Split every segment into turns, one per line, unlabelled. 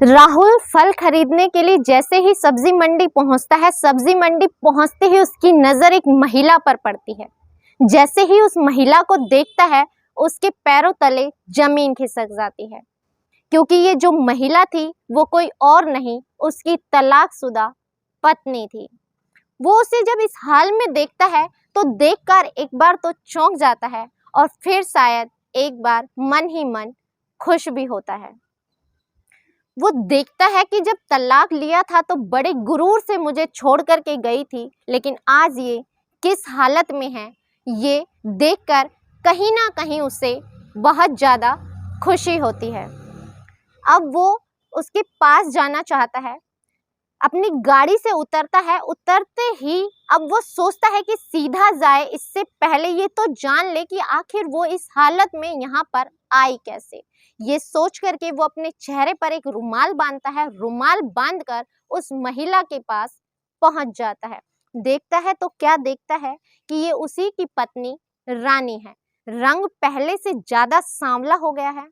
राहुल फल खरीदने के लिए जैसे ही सब्जी मंडी पहुंचता है, सब्जी मंडी पहुंचते ही उसकी नजर एक महिला पर पड़ती है। जैसे ही उस महिला को देखता है, उसके पैरों तले जमीन खिसक जाती है, क्योंकि ये जो महिला थी वो कोई और नहीं, उसकी तलाकशुदा पत्नी थी। वो उसे जब इस हाल में देखता है तो देखकर एक बार तो चौंक जाता है और फिर शायद एक बार मन ही मन खुश भी होता है। वो देखता है कि जब तलाक लिया था तो बड़े गुरूर से मुझे छोड़ कर के गई थी, लेकिन आज ये किस हालत में है, ये देखकर कहीं ना कहीं उसे बहुत ज़्यादा खुशी होती है। अब वो उसके पास जाना चाहता है, अपनी गाड़ी से उतरता है। उतरते ही अब वो सोचता है कि सीधा जाए, इससे पहले ये तो जान ले कि आखिर वो इस हालत में यहाँ पर आई कैसे। ये सोच करके वो अपने चेहरे पर एक रुमाल बांधता है। रुमाल बांधकर उस महिला के पास पहुंच जाता है। देखता है तो क्या देखता है कि ये उसी की पत्नी रानी है। रंग पहले से ज्यादा सांवला हो गया है,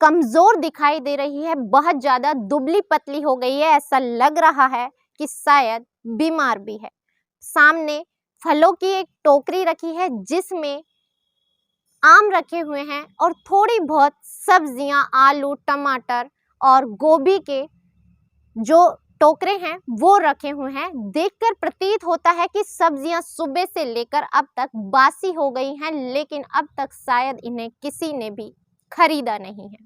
कमजोर दिखाई दे रही है, बहुत ज्यादा दुबली पतली हो गई है। ऐसा लग रहा है कि शायद बीमार भी है। सामने फलों की एक टोकरी रखी है जिसमें आम रखे हुए हैं और थोड़ी बहुत सब्जियां, आलू, टमाटर और गोभी के जो टोकरे हैं वो रखे हुए हैं। देखकर प्रतीत होता है कि सब्जियां सुबह से लेकर अब तक बासी हो गई हैं, लेकिन अब तक शायद इन्हें किसी ने भी खरीदा नहीं है।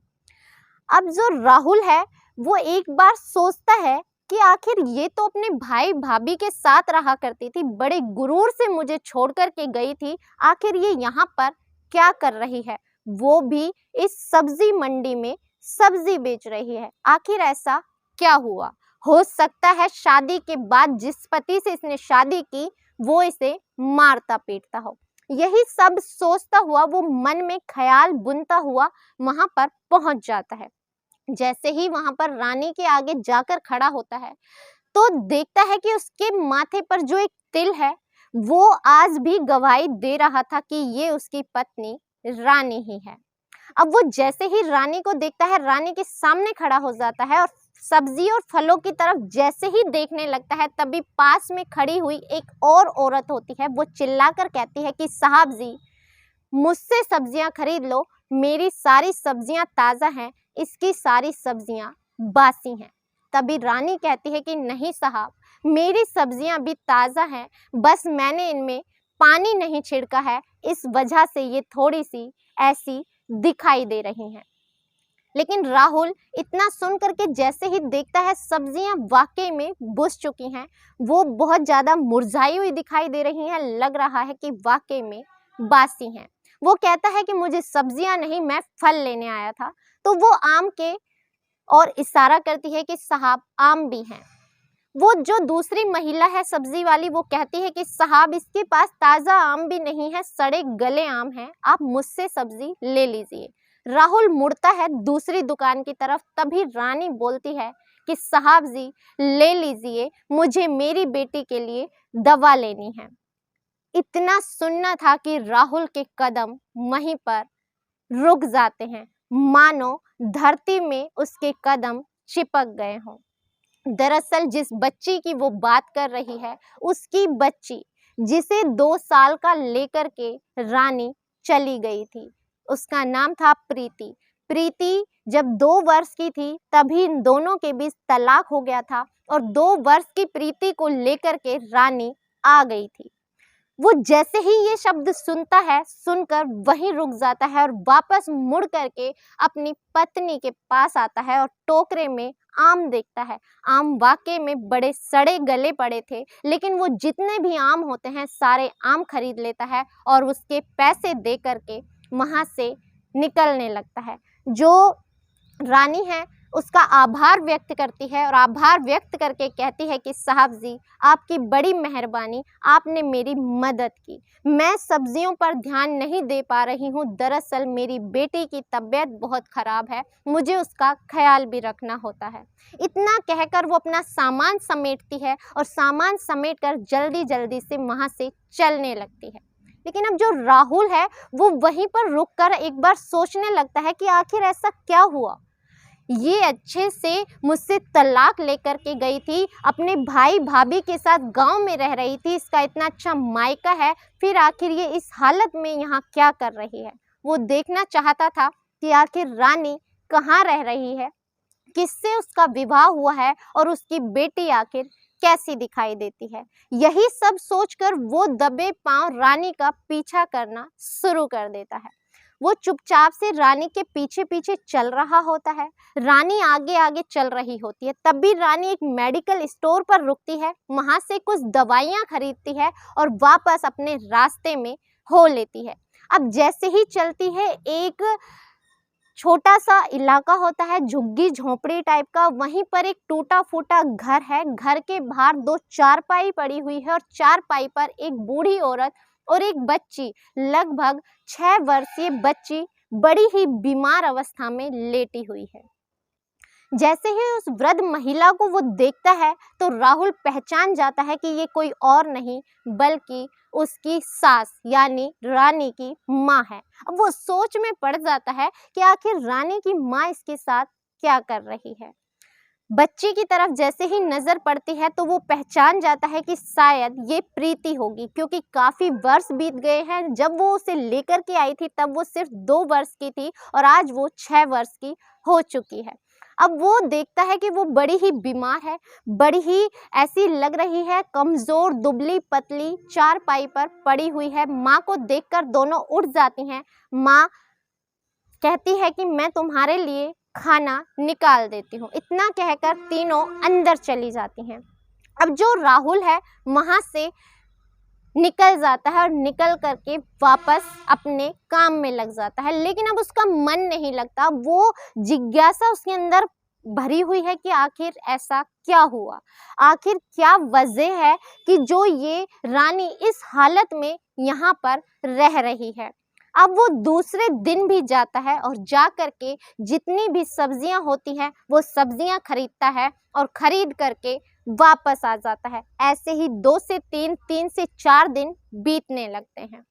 अब जो राहुल है वो एक बार सोचता है कि आखिर ये तो अपने भाई भाभी के साथ रहा करती थी, बड़े गुरूर से मुझे छोड़ कर के गई थी, आखिर ये यहाँ पर क्या कर रही है, वो भी इस सब्जी मंडी में सब्जी बेच रही है। आखिर ऐसा क्या हुआ? हो सकता है शादी के बाद जिस पति से इसने शादी की वो इसे मारता पीटता हो। यही सब सोचता हुआ वो मन में ख्याल बुनता हुआ वहां पर पहुंच जाता है। जैसे ही वहां पर रानी के आगे जाकर खड़ा होता है तो देखता है कि उसके माथे पर जो एक तिल है वो आज भी गवाही दे रहा था कि ये उसकी पत्नी रानी ही है। अब वो जैसे ही रानी को देखता है, रानी के सामने खड़ा हो जाता है और सब्जी और फलों की तरफ जैसे ही देखने लगता है, तभी पास में खड़ी हुई एक और औरत होती है। वो चिल्लाकर कहती है कि साहब जी, मुझसे सब्जियां खरीद लो, मेरी सारी सब्जियां ताज़ा हैं, इसकी सारी सब्जियां बासी हैं। तभी रानी कहती है कि नहीं साहब, मेरी सब्जियां भी ताज़ा हैं, बस मैंने इनमें पानी नहीं छिड़का है, इस वजह से ये थोड़ी सी ऐसी दिखाई दे रही हैं। लेकिन राहुल इतना सुन करके जैसे ही देखता है सब्जियां वाकई में बुझ चुकी हैं, वो बहुत ज़्यादा मुरझाई हुई दिखाई दे रही हैं, लग रहा है कि वाकई में बासी हैं। वो कहता है कि मुझे सब्जियां नहीं, मैं फल लेने आया था। तो वो आम के और इशारा करती है कि साहब आम भी हैं। वो जो दूसरी महिला है सब्जी वाली, वो कहती है कि साहब इसके पास ताज़ा आम भी नहीं है, सड़े गले आम हैं, आप मुझसे सब्जी ले लीजिए। राहुल मुड़ता है दूसरी दुकान की तरफ, तभी रानी बोलती है कि साहब जी ले लीजिए, मुझे मेरी बेटी के लिए दवा लेनी है। इतना सुनना था कि राहुल के कदम वहीं पर रुक जाते हैं, मानो धरती में उसके कदम चिपक गए हों। दरअसल जिस बच्ची की वो बात कर रही है, उसकी बच्ची जिसे 2 साल का लेकर के रानी चली गई थी, उसका नाम था प्रीति। प्रीति जब 2 वर्ष की थी तभी इन दोनों के बीच तलाक हो गया था और 2 वर्ष की प्रीति को लेकर के रानी आ गई थी। वो जैसे ही ये शब्द सुनता है, सुनकर वहीं रुक जाता है और वापस मुड़ करके अपनी पत्नी के पास आता है और टोकरे में आम देखता है। आम वाकई में बड़े सड़े गले पड़े थे, लेकिन वो जितने भी आम होते हैं सारे आम खरीद लेता है और उसके पैसे दे करके वहाँ से निकलने लगता है। जो रानी है उसका आभार व्यक्त करती है और आभार व्यक्त करके कहती है कि साहब जी आपकी बड़ी मेहरबानी, आपने मेरी मदद की। मैं सब्जियों पर ध्यान नहीं दे पा रही हूँ, दरअसल मेरी बेटी की तबीयत बहुत ख़राब है, मुझे उसका ख्याल भी रखना होता है। इतना कहकर वो अपना सामान समेटती है और सामान समेट कर जल्दी जल्दी से वहाँ से चलने लगती है। लेकिन अब जो राहुल है वो वहीं पर रुक कर एक बार सोचने लगता है कि आखिर ऐसा क्या हुआ। ये अच्छे से मुझसे तलाक लेकर के गई थी, अपने भाई भाभी के साथ गांव में रह रही थी, इसका इतना अच्छा मायका है, फिर आखिर ये इस हालत में यहाँ क्या कर रही है। वो देखना चाहता था कि आखिर रानी कहाँ रह रही है, किससे उसका विवाह हुआ है और उसकी बेटी आखिर कैसी दिखाई देती है। यही सब सोचकर वो दबे पांव रानी का पीछा करना शुरू कर देता है। वो चुपचाप से रानी के पीछे पीछे चल रहा होता है। रानी आगे आगे चल रही होती है। तब भी रानी एक मेडिकल स्टोर पर रुकती है, वहां से कुछ दवाइयां खरीदती है और वापस अपने रास्ते में हो लेती है। अब जैसे ही चलती है, एक छोटा सा इलाका होता है, झुग्गी झोंपड़ी टाइप का, वहीं पर एक टूटा फूटा घर है। घर के बाहर 2 चारपाई पड़ी हुई है और चारपाई पर एक बूढ़ी औरत और एक बच्ची, लगभग 6 वर्षीय बच्ची बड़ी ही बीमार अवस्था में लेटी हुई है। जैसे ही उस वृद्ध महिला को वो देखता है तो राहुल पहचान जाता है कि ये कोई और नहीं बल्कि उसकी सास यानी रानी की माँ है। अब वो सोच में पड़ जाता है कि आखिर रानी की माँ इसके साथ क्या कर रही है। बच्ची की तरफ जैसे ही नजर पड़ती है तो वो पहचान जाता है कि शायद ये प्रीति होगी, क्योंकि काफी वर्ष बीत गए हैं। जब वो उसे लेकर के आई थी तब वो सिर्फ 2 वर्ष की थी और आज वो 6 वर्ष की हो चुकी है। अब वो देखता है कि वो बड़ी ही बीमार है, बड़ी ही ऐसी लग रही है, कमजोर, दुबली पतली, चारपाई पर पड़ी हुई है। माँ को देखकर दोनों उठ जाती हैं। माँ कहती है कि मैं तुम्हारे लिए खाना निकाल देती हूँ। इतना कहकर तीनों अंदर चली जाती हैं। अब जो राहुल है वहां से निकल जाता है और निकल करके वापस अपने काम में लग जाता है, लेकिन अब उसका मन नहीं लगता। वो जिज्ञासा उसके अंदर भरी हुई है कि आखिर ऐसा क्या हुआ, आखिर क्या वजह है कि जो ये रानी इस हालत में यहाँ पर रह रही है। अब वो दूसरे दिन भी जाता है और जा करके जितनी भी सब्जियां होती हैं वो सब्जियां खरीदता है और खरीद करके वापस आ जाता है। ऐसे ही 2 से 3, 3 से 4 दिन बीतने लगते हैं।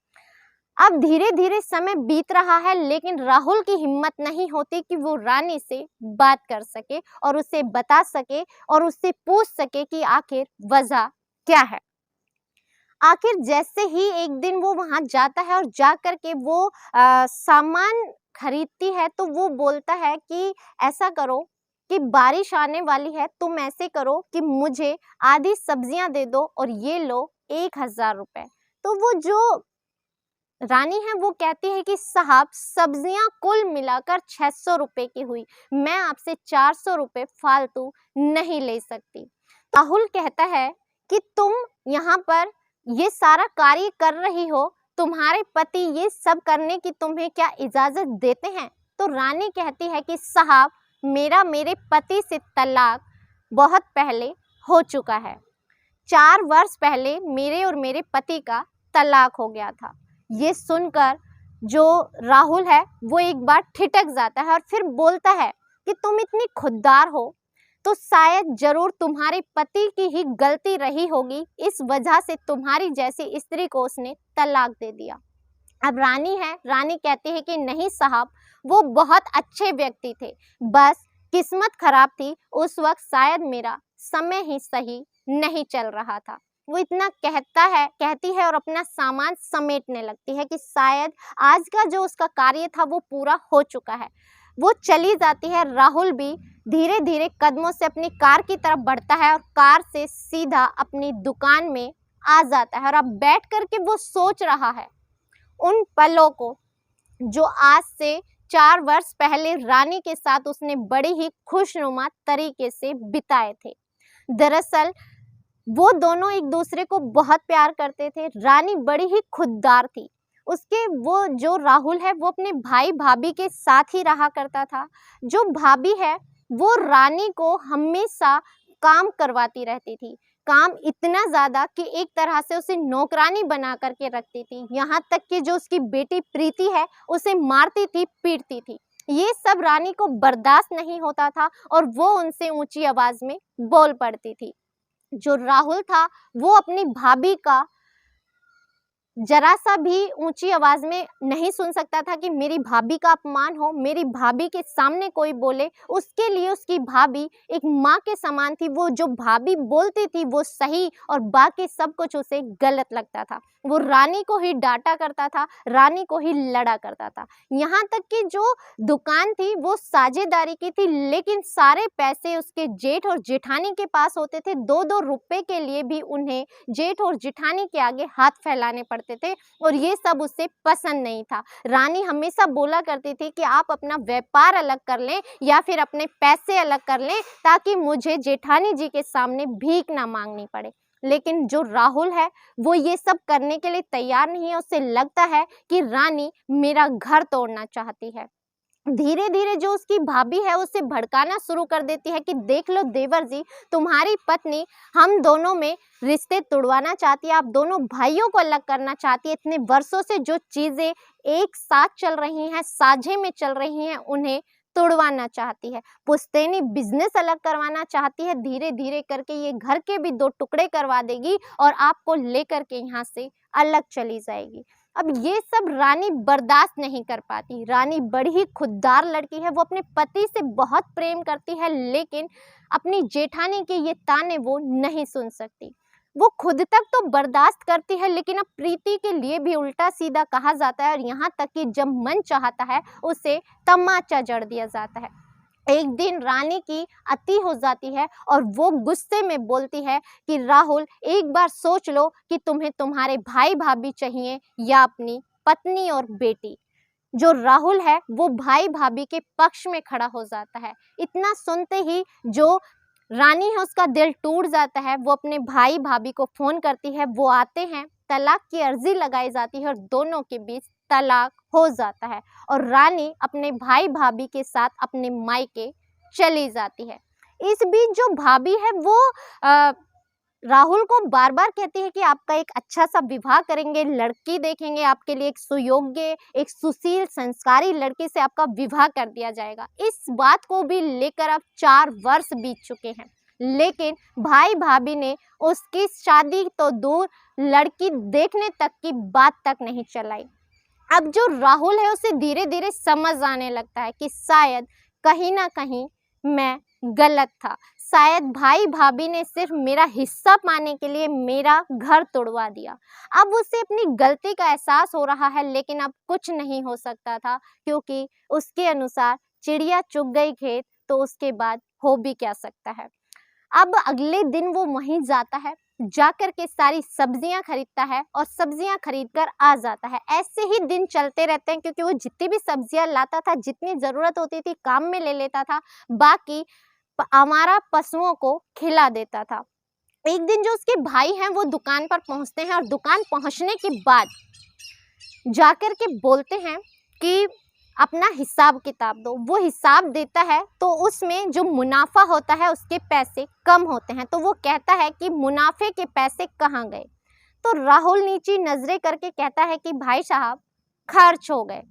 अब धीरे धीरे समय बीत रहा है, लेकिन राहुल की हिम्मत नहीं होती कि वो रानी से बात कर सके और उसे बता सके और उससे पूछ सके कि आखिर वजह क्या है। आखिर जैसे ही एक दिन वो वहां जाता है और जा करके वो सामान खरीदती है तो वो बोलता है कि ऐसा करो कि बारिश आने वाली है, तुम ऐसे करो कि मुझे आधी सब्जियां दे दो और ये लो 1000 रुपए। तो वो जो रानी है वो कहती है कि साहब सब्जियां कुल मिलाकर 600 रुपए की हुई, मैं आपसे 400 रुपए फालतू नहीं ले सकती। राहुल कहता है कि तुम यहाँ पर ये सारा कार्य कर रही हो, तुम्हारे पति ये सब करने की तुम्हें क्या इजाजत देते हैं? तो रानी कहती है कि साहब मेरा मेरे पति से तलाक बहुत पहले हो चुका है। 4 वर्ष पहले मेरे और मेरे पति का तलाक हो गया था। ये सुनकर जो राहुल है वो एक बार ठिठक जाता है और फिर बोलता है कि तुम इतनी खुददार हो तो शायद जरूर तुम्हारे पति की ही गलती रही होगी, इस वजह से तुम्हारी जैसी स्त्री को उसने तलाक दे दिया। अब रानी है, रानी कहती है कि नहीं साहब वो बहुत अच्छे व्यक्ति थे, बस किस्मत खराब थी, उस वक्त शायद मेरा समय ही सही नहीं चल रहा था। वो इतना कहती है और अपना सामान समेटने लगती है कि शायद आज का जो उसका कार्य था वो पूरा हो चुका है। वो चली जाती है। राहुल भी धीरे धीरे कदमों से अपनी कार की तरफ बढ़ता है और कार से सीधा अपनी दुकान में आ जाता है और अब बैठ करके वो सोच रहा है उन पलों को जो आज से 4 वर्ष पहले रानी के साथ उसने बड़ी ही खुशनुमा तरीके से बिताए थे। दरअसल वो दोनों एक दूसरे को बहुत प्यार करते थे। रानी बड़ी ही खुददार थी, उसके वो जो राहुल है वो अपने भाई भाभी के साथ ही रहा करता था। जो भाभी है वो रानी को हमेशा काम करवाती रहती थी, काम इतना ज़्यादा कि एक तरह से उसे नौकरानी बना करके रखती थी। यहाँ तक कि जो उसकी बेटी प्रीति है उसे मारती थी, पीटती थी। ये सब रानी को बर्दाश्त नहीं होता था और वो उनसे ऊंची आवाज में बोल पड़ती थी। जो राहुल था वो अपनी भाभी का जरा सा भी ऊंची आवाज में नहीं सुन सकता था कि मेरी भाभी का अपमान हो, मेरी भाभी के सामने कोई बोले। उसके लिए उसकी भाभी एक माँ के समान थी। वो जो भाभी बोलती थी वो सही और बाकी सब कुछ उसे गलत लगता था। वो रानी को ही डांटा करता था, रानी को ही लड़ा करता था। यहाँ तक कि जो दुकान थी वो साझेदारी की थी, लेकिन सारे पैसे उसके जेठ और जेठानी के पास होते थे। 2-2 रुपए के लिए भी उन्हें जेठ और जेठानी के आगे हाथ फैलाने पड़ते थे और ये सब उसे पसंद नहीं था। रानी हमेशा बोला करती थी कि आप अपना व्यापार अलग कर लें या फिर अपने पैसे अलग कर लें, ताकि मुझे जेठानी जी के सामने भीख ना मांगनी पड़े। लेकिन जो राहुल है वो ये सब करने के लिए तैयार नहीं है। उसे लगता है कि रानी मेरा घर तोड़ना चाहती है। धीरे धीरे जो उसकी भाभी है उसे भड़काना शुरू कर देती है कि देख लो देवर जी, तुम्हारी पत्नी हम दोनों में रिश्ते तोड़वाना चाहती है, आप दोनों भाइयों को अलग करना चाहती है। इतने वर्षों से जो चीजें एक साथ चल रही हैं, साझे में चल रही हैं, उन्हें तोड़वाना चाहती है। पुश्तैनी बिजनेस अलग करवाना चाहती है। धीरे धीरे करके ये घर के भी 2 टुकड़े करवा देगी और आपको लेकर के यहाँ से अलग चली जाएगी। अब ये सब रानी बर्दाश्त नहीं कर पाती। रानी बड़ी ही खुददार लड़की है, वो अपने पति से बहुत प्रेम करती है, लेकिन अपनी जेठानी के ये ताने वो नहीं सुन सकती। वो खुद तक तो बर्दाश्त करती है, लेकिन अब प्रीति के लिए भी उल्टा सीधा कहा जाता है और यहाँ तक कि जब मन चाहता है उसे तमाचा जड़ दिया जाता है। एक दिन रानी की अति हो जाती है और वो गुस्से में बोलती है कि राहुल, एक बार सोच लो कि तुम्हें तुम्हारे भाई भाभी चाहिए या अपनी पत्नी और बेटी। जो राहुल है वो भाई भाभी के पक्ष में खड़ा हो जाता है। इतना सुनते ही जो रानी है उसका दिल टूट जाता है। वो अपने भाई भाभी को फोन करती है, वो आते हैं, तलाक की अर्जी लगाई जाती है और दोनों के बीच तलाक हो जाता है और रानी अपने भाई भाभी के साथ अपने मायके चली जाती है। इस बीच जो भाभी है वो राहुल को बार बार कहती है कि आपका एक अच्छा सा विवाह करेंगे, लड़की देखेंगे आपके लिए, एक सुयोग्य, एक सुशील, संस्कारी लड़की से आपका विवाह कर दिया जाएगा। इस बात को भी लेकर अब 4 वर्ष बीत चुके हैं, लेकिन भाई भाभी ने उसकी शादी तो दूर, लड़की देखने तक की बात तक नहीं चलाई। अब जो राहुल है उसे धीरे धीरे समझ आने लगता है कि शायद कहीं ना कहीं मैं गलत था। शायद भाई भाभी ने सिर्फ मेरा हिस्सा पाने के लिए मेरा घर तोड़वा दिया। अब उसे अपनी गलती का एहसास हो रहा है, लेकिन अब कुछ नहीं हो सकता था, क्योंकि उसके अनुसार चिड़िया चुग गई खेत, तो उसके बाद हो भी क्या सकता है। अब अगले दिन वो वहीं जाता है, जाकर के सारी सब्जियां खरीदता है और सब्जियां खरीद कर आ जाता है। ऐसे ही दिन चलते रहते हैं, क्योंकि वो जितनी भी सब्जियां लाता था, जितनी ज़रूरत होती थी काम में ले लेता था, बाकी आवारा पशुओं को खिला देता था। एक दिन जो उसके भाई हैं वो दुकान पर पहुंचते हैं और दुकान पहुंचने के बाद जाकर के बोलते हैं कि अपना हिसाब किताब दो। वो हिसाब देता है तो उसमें जो मुनाफा होता है उसके पैसे कम होते हैं। तो वो कहता है कि मुनाफे के पैसे कहाँ गए। तो राहुल नीची नजरें करके कहता है कि भाई साहब, खर्च हो गए।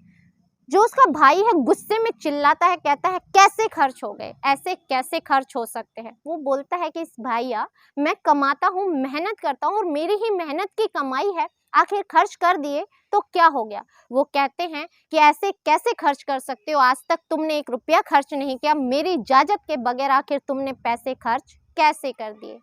जो उसका भाई है गुस्से में चिल्लाता है, कहता है कैसे खर्च हो गए, ऐसे कैसे खर्च हो सकते हैं। वो बोलता है कि इस भैया, मैं कमाता हूँ, मेहनत करता हूँ और मेरी ही मेहनत की कमाई है, आखिर खर्च कर दिए तो क्या हो गया। वो कहते हैं कि ऐसे कैसे खर्च कर सकते हो, आज तक तुमने 1 रुपया खर्च नहीं किया, मेरी इजाजत के बगैर आखिर तुमने पैसे खर्च कैसे कर दिए।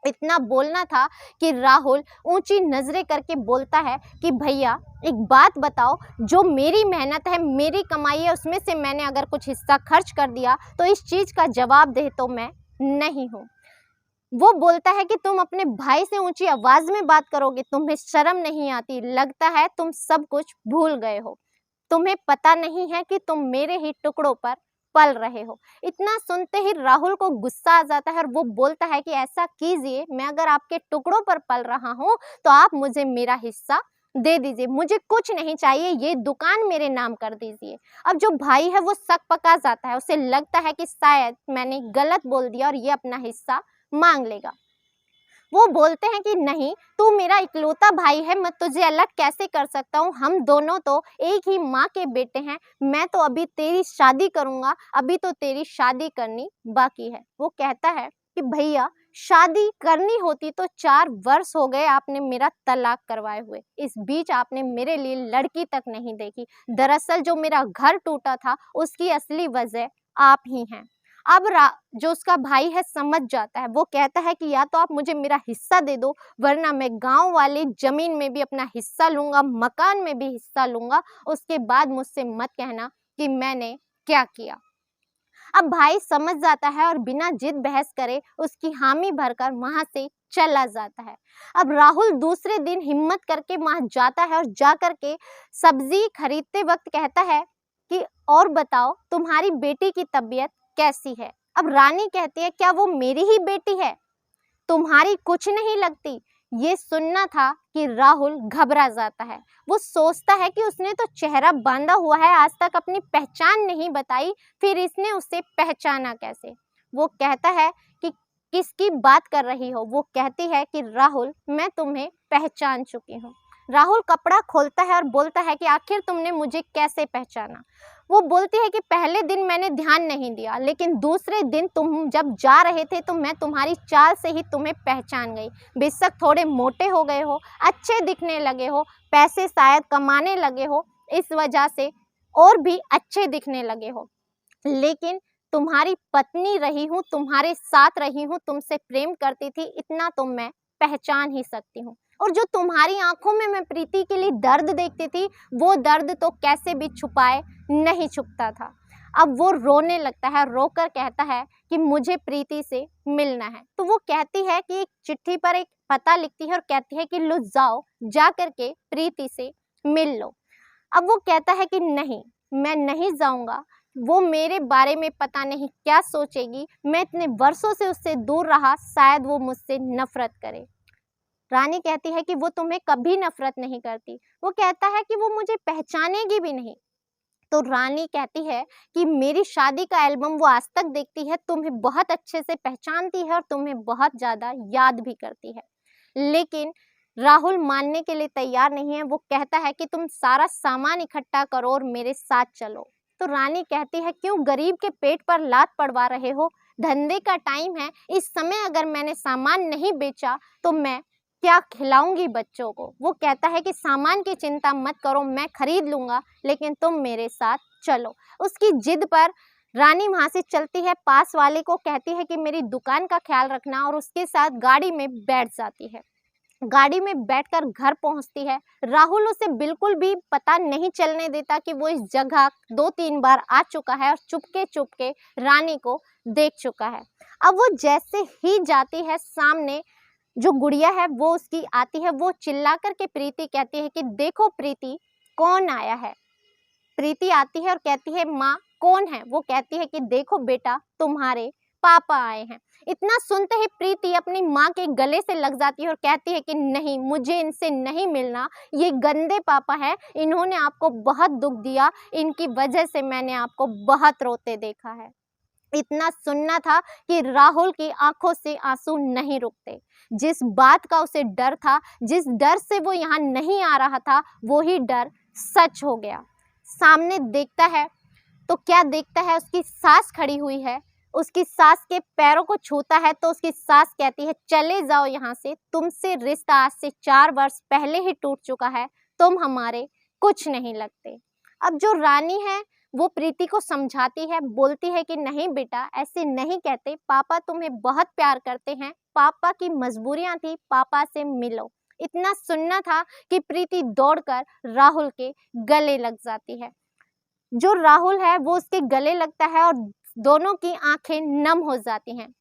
इतना बोलना था कि राहुल ऊंची नजरें करके बोलता है कि भैया एक बात बताओ, जो मेरी मेहनत है, मेरी कमाई है, उसमें से मैंने अगर कुछ हिस्सा खर्च कर दिया तो इस चीज़ का जवाबदेह तो मैं नहीं हूँ। वो बोलता है कि तुम अपने भाई से ऊंची आवाज में बात करोगे, तुम्हें शर्म नहीं आती, लगता है तुम सब कुछ भूल गए हो, तुम्हें पता नहीं है कि तुम मेरे ही टुकड़ों पर पल रहे हो। इतना सुनते ही राहुल को गुस्सा आ जाता है और वो बोलता है कि ऐसा कीजिए, मैं अगर आपके टुकड़ों पर पल रहा हूँ तो आप मुझे मेरा हिस्सा दे दीजिए, मुझे कुछ नहीं चाहिए, ये दुकान मेरे नाम कर दीजिए। अब जो भाई है वो शक पका जाता है, उसे लगता है कि शायद मैंने गलत बोल दिया और ये अपना हिस्सा मांग लेगा। वो बोलते हैं कि नहीं, तू मेरा इकलौता भाई है, मैं तुझे अलग कैसे कर सकता हूँ, हम दोनों तो एक ही माँ के बेटे हैं, मैं तो अभी तेरी शादी करूँगा, अभी तो तेरी शादी करनी बाकी है। वो कहता है कि भैया शादी करनी होती तो 4 वर्ष हो गए आपने मेरा तलाक करवाए हुए, इस बीच आपने मेरे लिए लड़की तक नहीं देखी। दरअसल जो मेरा घर टूटा था उसकी असली वजह आप ही हैं। अब जो उसका भाई है समझ जाता है, वो कहता है कि या तो आप मुझे मेरा हिस्सा दे दो, वरना मैं गांव वाली जमीन में भी अपना हिस्सा लूंगा, मकान में भी हिस्सा लूंगा, उसके बाद मुझसे मत कहना कि मैंने क्या किया। अब भाई समझ जाता है और बिना जिद बहस करे उसकी हामी भरकर वहां से चला जाता है। अब राहुल दूसरे दिन हिम्मत करके वहां जाता है और जा करके सब्जी खरीदते वक्त कहता है कि और बताओ तुम्हारी बेटी की तबीयत कैसी है। अब रानी कहती है क्या वो मेरी ही बेटी है, तुम्हारी कुछ नहीं लगती। ये सुनना था कि राहुल घबरा जाता है। वो सोचता है कि उसने तो चेहरा बांधा हुआ है, आज तक अपनी पहचान नहीं बताई, फिर इसने उसे पहचाना कैसे। वो कहता है कि किसकी बात कर रही हो। वो कहती है कि राहुल मैं तुम्हें पहचान चुकी हूँ। राहुल कपड़ा खोलता है और बोलता है कि आखिर तुमने मुझे कैसे पहचाना। वो बोलती है कि पहले दिन मैंने ध्यान नहीं दिया, लेकिन दूसरे दिन तुम जब जा रहे थे तो मैं तुम्हारी चाल से ही तुम्हें पहचान गई। बेशक थोड़े मोटे हो गए हो, अच्छे दिखने लगे हो, पैसे शायद कमाने लगे हो, इस वजह से और भी अच्छे दिखने लगे हो, लेकिन तुम्हारी पत्नी रही हूँ, तुम्हारे साथ रही हूँ, तुमसे प्रेम करती थी, इतना तो मैं पहचान ही सकती हूँ। और जो तुम्हारी आंखों में मैं प्रीति के लिए दर्द देखती थी, वो दर्द तो कैसे भी छुपाए नहीं छुपता था। अब वो रोने लगता है, रोकर कहता है कि मुझे प्रीति से मिलना है। तो वो कहती है कि एक चिट्ठी पर एक पता लिखती है और कहती है कि लो जाओ, जा करके प्रीति से मिल लो। अब वो कहता है कि नहीं, मैं नहीं जाऊंगा, वो मेरे बारे में पता नहीं क्या सोचेगी, मैं इतने वर्षों से उससे दूर रहा, शायद वो मुझसे नफरत करे। रानी कहती है कि वो तुम्हें कभी नफरत नहीं करती। वो कहता है कि वो मुझे पहचानेगी भी नहीं। तो रानी कहती है कि मेरी शादी का एल्बम वो आज तक देखती है, तुम्हें बहुत अच्छे से पहचानती है और तुम्हें बहुत ज़्यादा याद भी करती है। लेकिन राहुल मानने के लिए तैयार नहीं है। वो कहता है कि तुम सारा सामान इकट्ठा करो और मेरे साथ चलो। तो रानी कहती है क्यों गरीब के पेट पर लात पड़वा रहे हो, धंधे का टाइम है, इस समय अगर मैंने सामान नहीं बेचा तो मैं क्या खिलाऊंगी बच्चों को। वो कहता है कि सामान की चिंता मत करो, मैं खरीद लूंगा, लेकिन तुम मेरे साथ चलो। उसकी जिद पर रानी वहां से चलती है, पास वाले को कहती है कि मेरी दुकान का ख्याल रखना, और उसके साथ गाड़ी में बैठ जाती है। गाड़ी में बैठकर घर पहुंचती है। राहुल उसे बिल्कुल भी पता नहीं चलने देता कि वो इस जगह 2-3 बार आ चुका है और चुपके चुपके रानी को देख चुका है। अब वो जैसे ही जाती है, सामने जो गुड़िया है वो उसकी आती है। वो चिल्ला करके प्रीति कहती है कि देखो प्रीति, कौन आया है। प्रीति आती है और कहती है माँ कौन है। वो कहती है कि देखो बेटा, तुम्हारे पापा आए हैं। इतना सुनते ही प्रीति अपनी माँ के गले से लग जाती है और कहती है कि नहीं, मुझे इनसे नहीं मिलना, ये गंदे पापा हैं, इन्होंने आपको बहुत दुख दिया, इनकी वजह से मैंने आपको बहुत रोते देखा है। इतना सुनना था कि राहुल की आंखों से आंसू नहीं रुकते। जिस बात का उसे डर था, जिस डर से वो यहाँ नहीं आ रहा था, वो ही डर सच हो गया। सामने देखता है तो क्या देखता है, उसकी सास खड़ी हुई है। उसकी सास के पैरों को छूता है तो उसकी सास कहती है चले जाओ यहाँ से, तुमसे रिश्ता आज से 4 वर्ष पहले ही टूट चुका है, तुम हमारे कुछ नहीं लगते। अब जो रानी है वो प्रीति को समझाती है, बोलती है कि नहीं बेटा, ऐसे नहीं कहते, पापा तुम्हें बहुत प्यार करते हैं, पापा की मजबूरियां थी, पापा से मिलो। इतना सुनना था कि प्रीति दौड़कर राहुल के गले लग जाती है। जो राहुल है वो उसके गले लगता है और दोनों की आंखें नम हो जाती हैं।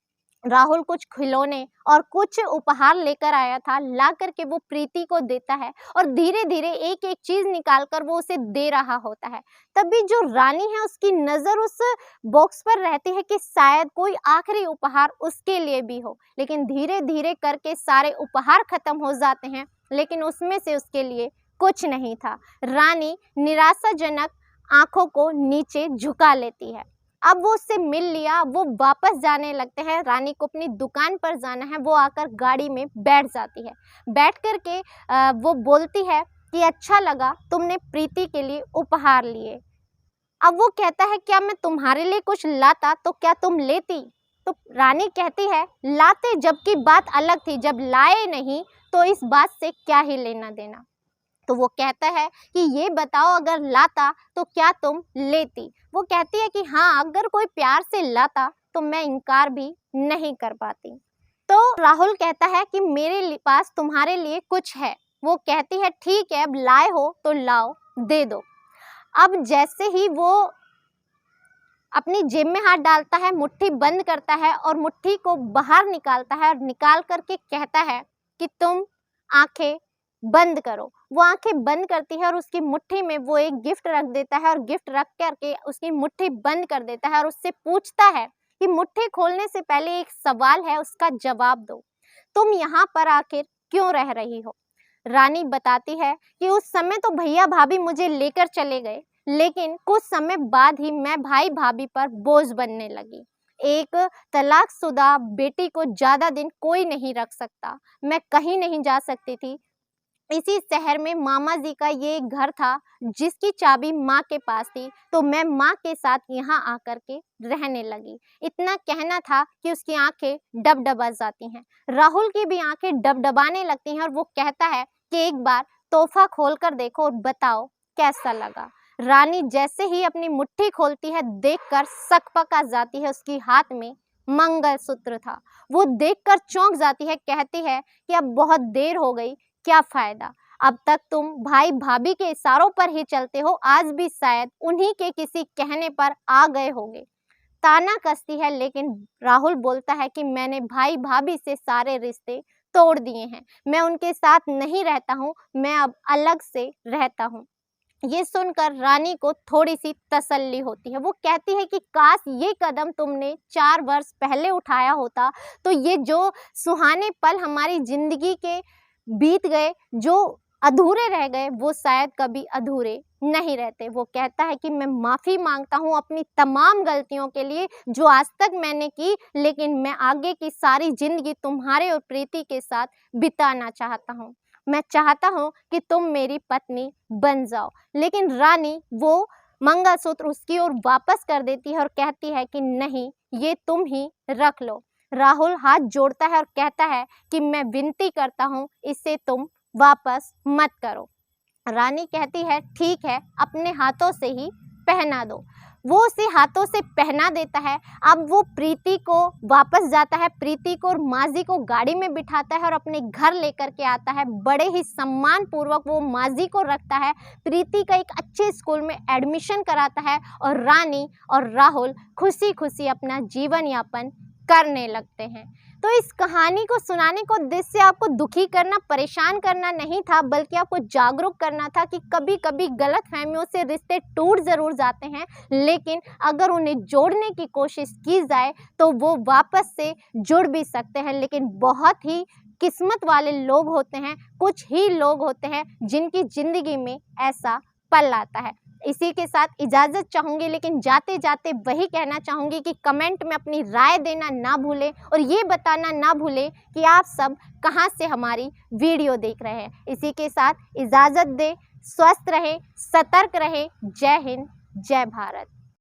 राहुल कुछ खिलौने और कुछ उपहार लेकर आया था, ला करके वो प्रीति को देता है और धीरे धीरे एक एक चीज निकालकर वो उसे दे रहा होता है। तभी जो रानी है उसकी नजर उस बॉक्स पर रहती है कि शायद कोई आखिरी उपहार उसके लिए भी हो, लेकिन धीरे धीरे करके सारे उपहार खत्म हो जाते हैं, लेकिन उसमें से उसके लिए कुछ नहीं था। रानी निराशाजनक आंखों को नीचे झुका लेती है। अब वो उससे मिल लिया, वो वापस जाने लगते हैं। रानी को अपनी दुकान पर जाना है, वो आकर गाड़ी में बैठ जाती है। बैठ करके वो बोलती है कि अच्छा लगा तुमने प्रीति के लिए उपहार लिए। अब वो कहता है क्या मैं तुम्हारे लिए कुछ लाता तो क्या तुम लेती। तो रानी कहती है लाते जबकि बात अलग थी, जब लाए नहीं तो इस बात से क्या ही लेना देना। तो वो कहता है कि ये बताओ अगर लाता तो क्या तुम लेती। वो कहती है कि हाँ, अगर कोई प्यार से लाता तो मैं इनकार भी नहीं कर पाती। तो राहुल कहता है कि मेरे पास तुम्हारे लिए कुछ है। वो कहती है ठीक है, अब लाए हो तो लाओ, दे दो। अब जैसे ही वो अपनी जेब में हाथ डालता है, मुट्ठी बंद करता है और मुट्ठी को बाहर निकालता है और निकाल करके कहता है कि तुम आंखें बंद करो। वो आंखें बंद करती है और उसकी मुट्ठी में वो एक गिफ्ट रख देता है और गिफ्ट रख करके उसकी मुट्ठी बंद कर देता है और उससे पूछता है कि मुट्ठी खोलने से पहले एक सवाल है, उसका जवाब दो। तुम यहाँ पर आखिर क्यों रह रही हो? रानी बताती है कि उस समय तो भैया भाभी मुझे लेकर चले गए, लेकिन कुछ समय बाद ही मैं भाई भाभी पर बोझ बनने लगी। एक तलाकशुदा बेटी को ज्यादा दिन कोई नहीं रख सकता। मैं कहीं नहीं जा सकती थी। इसी शहर में मामा जी का ये एक घर था जिसकी चाबी माँ के पास थी, तो मैं माँ के साथ यहाँ आकर के रहने लगी। इतना कहना था कि उसकी आंखें डबडबा जाती हैं। राहुल की भी आंखें डबडबाने लगती हैं और वो कहता है कि एक बार तोहफा खोल कर देखो और बताओ कैसा लगा। रानी जैसे ही अपनी मुट्ठी खोलती है, देखकर सकपका जाती है। उसकी हाथ में मंगलसूत्र था। वो देखकर चौंक जाती है, कहती है कि अब बहुत देर हो गई, क्या फायदा, अब तक तुम भाई भाभी के इशारों पर ही चलते हो, आज भी शायद उन्हीं के किसी कहने पर आ गए होगे। ताना कसती है, लेकिन राहुल बोलता है कि मैंने भाई भाभी से सारे रिश्ते तोड़ दिए हैं, मैं उनके साथ नहीं रहता हूँ, मैं अब अलग से रहता हूँ। ये सुनकर रानी को थोड़ी सी तसल्ली होती है। वो कहती है कि काश ये कदम तुमने 4 वर्ष पहले उठाया होता तो ये जो सुहाने पल हमारी जिंदगी के बीत गए, जो अधूरे रह गए, वो शायद कभी अधूरे नहीं रहते। वो कहता है कि मैं माफ़ी मांगता हूँ अपनी तमाम गलतियों के लिए जो आज तक मैंने की, लेकिन मैं आगे की सारी जिंदगी तुम्हारे और प्रीति के साथ बिताना चाहता हूँ। मैं चाहता हूँ कि तुम मेरी पत्नी बन जाओ। लेकिन रानी वो मंगलसूत्र उसकी ओर वापस कर देती है और कहती है कि नहीं, ये तुम ही रख लो। राहुल हाथ जोड़ता है और कहता है कि मैं विनती करता हूँ, इसे तुम वापस मत करो। रानी कहती है ठीक है, अपने हाथों से ही पहना दो। वो उसे हाथों से पहना देता है। अब वो प्रीति को वापस जाता है, प्रीति को और माजी को गाड़ी में बिठाता है और अपने घर लेकर के आता है। बड़े ही सम्मान पूर्वक वो माजी को रखता है, प्रीति का एक अच्छे स्कूल में एडमिशन कराता है और रानी और राहुल खुशी खुशी अपना जीवन यापन करने लगते हैं। तो इस कहानी को सुनाने को उद्देश्य से आपको दुखी करना, परेशान करना नहीं था, बल्कि आपको जागरूक करना था कि कभी कभी गलत फहमियों से रिश्ते टूट ज़रूर जाते हैं, लेकिन अगर उन्हें जोड़ने की कोशिश की जाए तो वो वापस से जुड़ भी सकते हैं। लेकिन बहुत ही किस्मत वाले लोग होते हैं, कुछ ही लोग होते हैं जिनकी ज़िंदगी में ऐसा पल आता है। इसी के साथ इजाज़त चाहूँगी, लेकिन जाते जाते वही कहना चाहूँगी कि कमेंट में अपनी राय देना ना भूलें और ये बताना ना भूलें कि आप सब कहाँ से हमारी वीडियो देख रहे हैं। इसी के साथ इजाज़त दें, स्वस्थ रहें, सतर्क रहें। जय हिंद, जय भारत।